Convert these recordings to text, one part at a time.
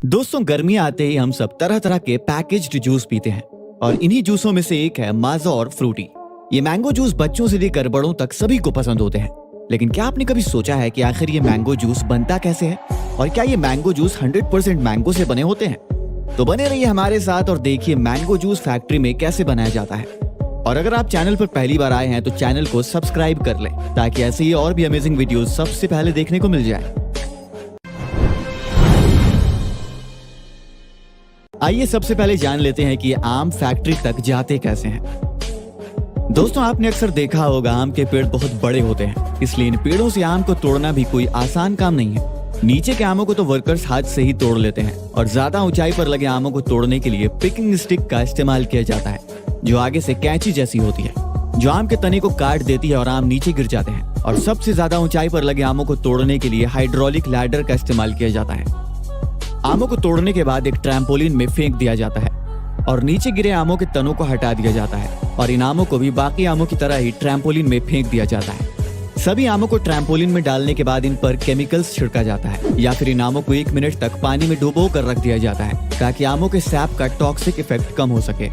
दोस्तों, गर्मी आते ही हम सब तरह तरह के पैकेज्ड जूस पीते हैं और इन्हीं जूसों में से एक है माजा और फ्रूटी। ये मैंगो जूस बच्चों से लेकर बड़ों तक सभी को पसंद होते हैं। लेकिन क्या आपने कभी सोचा है कि आखिर ये मैंगो जूस बनता कैसे है और क्या ये मैंगो जूस 100% मैंगो से बने होते हैं? तो बने रहिए हमारे साथ और देखिए मैंगो जूस फैक्ट्री में कैसे बनाया जाता है। और अगर आप चैनल पर पहली बार आए हैं तो चैनल को सब्सक्राइब कर लें ताकि ऐसे ही और भी अमेजिंग वीडियोस सबसे पहले देखने को मिल जाए। आइए सबसे पहले जान लेते हैं कि आम फैक्ट्री तक जाते कैसे हैं। दोस्तों, आपने अक्सर देखा होगा आम के पेड़ बहुत बड़े होते हैं, इसलिए इन पेड़ों से आम को तोड़ना भी कोई आसान काम नहीं है। नीचे के आमों को तो वर्कर्स हाथ से ही तोड़ लेते हैं और ज्यादा ऊंचाई पर लगे आमों को तोड़ने के लिए पिकिंग स्टिक का इस्तेमाल किया जाता है, जो आगे से कैंची जैसी होती है, जो आम के तने को काट देती है और आम नीचे गिर जाते हैं। और सबसे ज्यादा ऊंचाई पर लगे आमों को तोड़ने के लिए हाइड्रोलिक लैडर का इस्तेमाल किया जाता है। आमों को तोड़ने के बाद एक ट्रैम्पोलिन में फेंक दिया जाता है और नीचे गिरे आमों के तनों को हटा दिया जाता है और इन आमों को भी बाकी आमों की तरह ही ट्रैम्पोलिन में फेंक दिया जाता है। सभी आमों को ट्रैम्पोलिन में डालने के बाद इन पर केमिकल्स छिड़का जाता है या फिर इन आमों को 1 मिनट तक पानी में डुबो कर रख दिया जाता है ताकि आमों के सैप का टॉक्सिक इफेक्ट कम हो सके।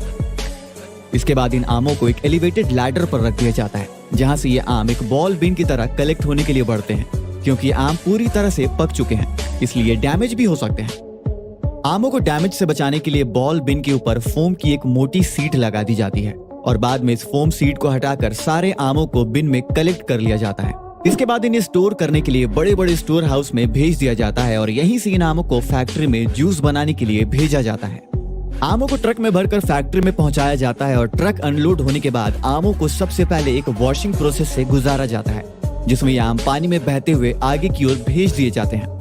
इसके बाद इन आमों को एक एलिवेटेड लैडर पर रख दिया जाता है जहाँ से ये आम एक बॉल बीन की तरह कलेक्ट होने के लिए बढ़ते हैं। क्योंकि आम पूरी तरह से पक चुके हैं इसलिए डैमेज भी हो सकते हैं। आमों को डैमेज से बचाने के लिए बॉल बिन के ऊपर फोम की एक मोटी सीट लगा दी जाती है और बाद में इस फोम सीट को हटाकर सारे आमों को बिन में कलेक्ट कर लिया जाता है। इसके बाद इन्हें स्टोर करने के लिए बड़े बड़े स्टोर हाउस में भेज दिया जाता है और यहीं से इन आमों को फैक्ट्री में जूस बनाने के लिए भेजा जाता है। आमों को ट्रक में भरकर फैक्ट्री में पहुंचाया जाता है और ट्रक अनलोड होने के बाद आमों को सबसे पहले एक वॉशिंग प्रोसेस से गुजारा जाता है, जिसमें ये आम पानी में बहते हुए आगे की ओर भेज दिए जाते हैं।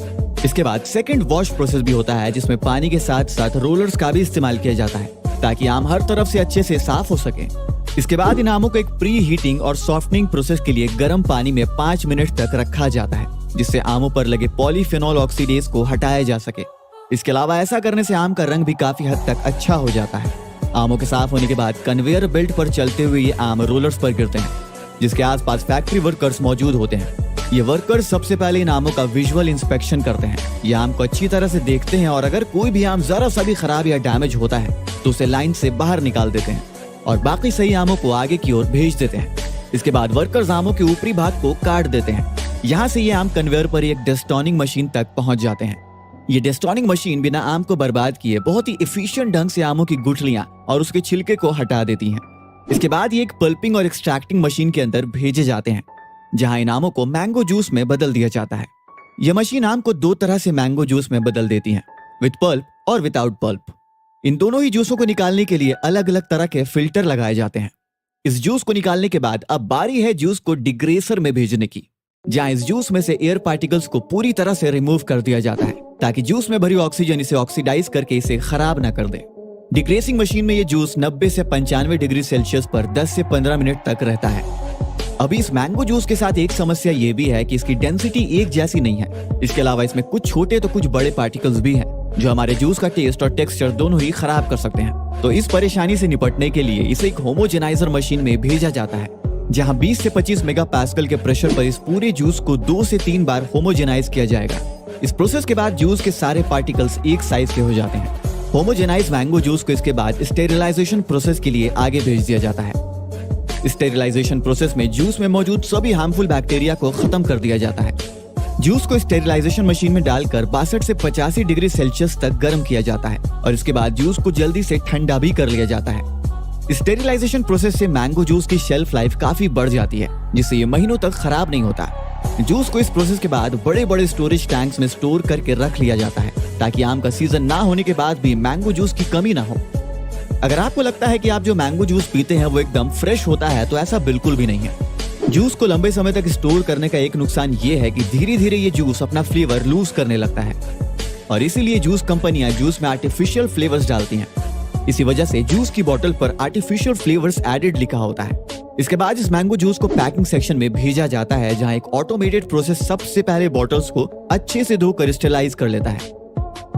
इसके बाद सेकंड वॉश प्रोसेस भी होता है, जिसमें पानी के साथ साथ रोलर्स का भी इस्तेमाल किया जाता है ताकि आम हर तरफ से अच्छे से साफ हो सके। इसके बाद इन आमों को एक प्री हीटिंग और सॉफ्टनिंग प्रोसेस के लिए गर्म पानी में 5 मिनट तक रखा जाता है, जिससे आमों पर लगे पॉलीफेनॉल ऑक्सीडेज को हटाया जा सके। इसके अलावा ऐसा करने से आम का रंग भी काफी हद तक अच्छा हो जाता है। आमों के साफ होने के बाद कन्वेयर बेल्ट पर चलते हुए ये आम रोलर्स पर गिरते हैं, जिसके आसपास फैक्ट्री वर्कर्स मौजूद होते हैं। ये वर्कर्स सबसे पहले इन आमों का विजुअल इंस्पेक्शन करते हैं। ये आम को अच्छी तरह से देखते हैं और अगर कोई भी आम जरा सा भी खराब या डैमेज होता है तो उसे लाइन से बाहर निकाल देते हैं और बाकी सही आमों को आगे की ओर भेज देते हैं। इसके बाद वर्कर्स आमों के ऊपरी भाग को काट देते हैं। यहाँ से ये आम कन्वेयर पर एक डेस्टोनिंग मशीन तक पहुंच जाते हैं। ये डेस्टोनिंग मशीन बिना आम को बर्बाद किए बहुत ही एफिशिएंट ढंग से आमों की गुठलियां और उसके छिलके को हटा देती हैं। इसके बाद ये एक पल्पिंग और एक्सट्रैक्टिंग मशीन के अंदर भेजे जाते हैं, जहां इन आमों को मैंगो जूस में बदल दिया जाता है। यह मशीन आम को 2 तरह से मैंगो जूस में बदल देती है, विद पल्प और विदाउट पल्प। इन दोनों ही जूसों को निकालने के लिए अलग अलग तरह के फिल्टर लगाए जाते हैं। इस जूस को निकालने के बाद अब बारी है जूस को डिग्रेसर में भेजने की, जहां इस जूस में से एयर पार्टिकल्स को पूरी तरह से रिमूव कर दिया जाता है ताकि जूस में भरी ऑक्सीजन इसे ऑक्सीडाइज करके इसे खराब ना कर दे। डिग्रेसिंग मशीन में ये जूस 90 से 95 डिग्री सेल्सियस पर 10 से 15 मिनट तक रहता है। अभी इस मैंगो जूस के साथ एक समस्या ये भी है कि इसकी डेंसिटी एक जैसी नहीं है। इसके अलावा इसमें कुछ छोटे तो कुछ बड़े पार्टिकल्स भी हैं, जो हमारे जूस का टेस्ट और टेक्सचर दोनों ही खराब कर सकते हैं। तो इस परेशानी से निपटने के लिए इसे एक होमोजेनाइजर मशीन में भेजा जाता है, जहां 20 से 25 मेगापास्कल के प्रेशर पर इस पूरे जूस को 2 से 3 बार होमोजेनाइज किया जाएगा। इस प्रोसेस के बाद जूस के सारे पार्टिकल्स एक साइज के हो जाते हैं। होमोजेनाइज मैंगो जूस को इसके बाद स्टेरिलाइजेशन प्रोसेस के लिए आगे भेज दिया जाता है। स्टेरिलाइजेशन प्रोसेस में जूस में मौजूद सभी हार्मफुल बैक्टीरिया को खत्म कर दिया जाता है। जूस को स्टेरिलाइजेशन मशीन में डालकर 62 से 85 डिग्री सेल्सियस तक गर्म किया जाता है और इसके बाद जूस को जल्दी से ठंडा भी कर लिया जाता है। स्टेरिलाइजेशन प्रोसेस से मैंगो जूस की शेल्फ लाइफ काफी बढ़ जाती है, जिससे ये महीनों तक खराब नहीं होता। जूस को इस प्रोसेस के बाद बड़े बड़े स्टोरेज टैंक्स में स्टोर करके रख लिया जाता है ताकि आम का सीजन ना होने के बाद भी मैंगो जूस की कमी ना हो। अगर आपको लगता है कि आप जो मैंगो जूस पीते हैं वो एकदम फ्रेश होता है, तो ऐसा बिल्कुल भी नहीं है। जूस को लंबे समय तक स्टोर करने का एक नुकसान ये है कि धीरे धीरे ये जूस अपना फ्लेवर लूज करने लगता है और इसीलिए जूस कंपनियां जूस में आर्टिफिशियल फ्लेवर्स डालती हैं। इसी वजह से जूस की बोतल पर आर्टिफिशियल फ्लेवर्स एडेड लिखा होता है। इसके बाद इस मैंगो जूस को पैकिंग सेक्शन में भेजा जाता है, जहां एक ऑटोमेटेड प्रोसेस सबसे पहले बॉटल्स को अच्छे से धोकर स्टेरिलाइज कर लेता है।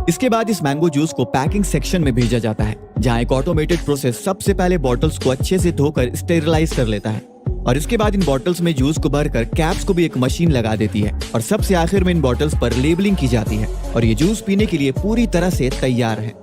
इसके बाद इस मैंगो जूस को पैकिंग सेक्शन में भेजा जाता है, जहां एक ऑटोमेटेड प्रोसेस सबसे पहले बॉटल्स को अच्छे से धोकर स्टेरिलाइज कर लेता है और इसके बाद इन बॉटल्स में जूस को भरकर कैप्स को भी एक मशीन लगा देती है और सबसे आखिर में इन बॉटल्स पर लेबलिंग की जाती है और ये जूस पीने के लिए पूरी तरह से तैयार है।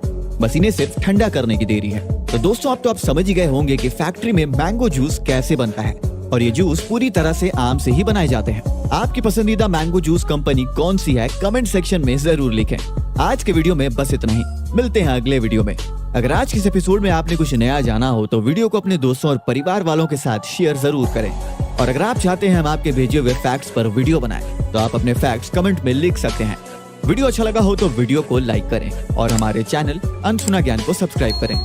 बस इन्हें सिर्फ ठंडा करने की देरी है। तो दोस्तों अब तो आप समझ ही गए होंगे कि फैक्ट्री में मैंगो जूस कैसे बनता है और ये जूस पूरी तरह से आम से ही बनाए जाते हैं। आपकी पसंदीदा मैंगो जूस कंपनी कौन सी है, कमेंट सेक्शन में जरूर लिखें। आज के वीडियो में बस इतना ही, मिलते हैं अगले वीडियो में। अगर आज के इस एपिसोड में आपने कुछ नया जाना हो तो वीडियो को अपने दोस्तों और परिवार वालों के साथ शेयर जरूर करें। और अगर आप चाहते हैं हम आपके भेजे हुए फैक्ट्स पर वीडियो बनाएं तो आप अपने फैक्ट्स कमेंट में लिख सकते हैं। वीडियो अच्छा लगा हो तो वीडियो को लाइक करें और हमारे चैनल अनसुना ज्ञान को सब्सक्राइब करें।